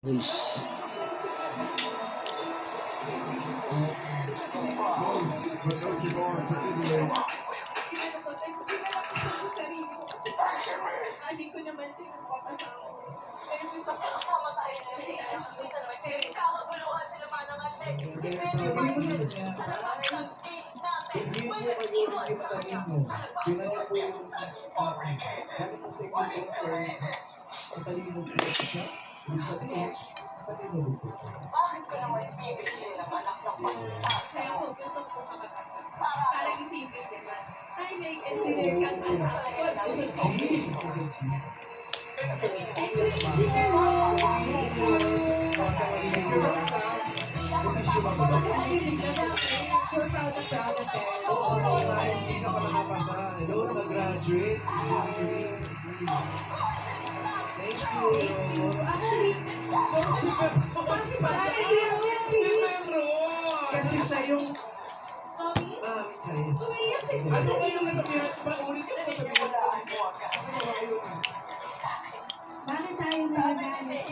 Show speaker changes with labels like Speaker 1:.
Speaker 1: Guys,
Speaker 2: Hindi ko naman din magpapasawa. Pero gusto ko kasama tayo na tigas. Kakaguluhan sila pa ng ate.
Speaker 3: Sabihin mo sa kanya, hindi mo kayo ipatanin mo. Pinaya po yung bakit sa ikaw sir, patalino po siya. Ibig sabihin, patalino po siya.
Speaker 2: Bakit ko naman bibili ng anak ng pangita? Kaya ko gusto ko makakasama. Para isipin nila. Ay, may engineer ka na.
Speaker 3: Isa G.
Speaker 2: Engineer mo!
Speaker 3: Sure, proud of it. Oo, hindi ka pa nakapasa. Hello, nag-graduate. Thank you.
Speaker 4: Actually,
Speaker 3: So, super
Speaker 4: parang yung
Speaker 3: Super kasi siya yung
Speaker 4: Tommy,
Speaker 3: Charis.
Speaker 4: umiyak din
Speaker 3: Ano
Speaker 4: sila.
Speaker 3: ba yung nasabihan? Paulit yung nasabihan.
Speaker 4: Bakit tayo nagagalit?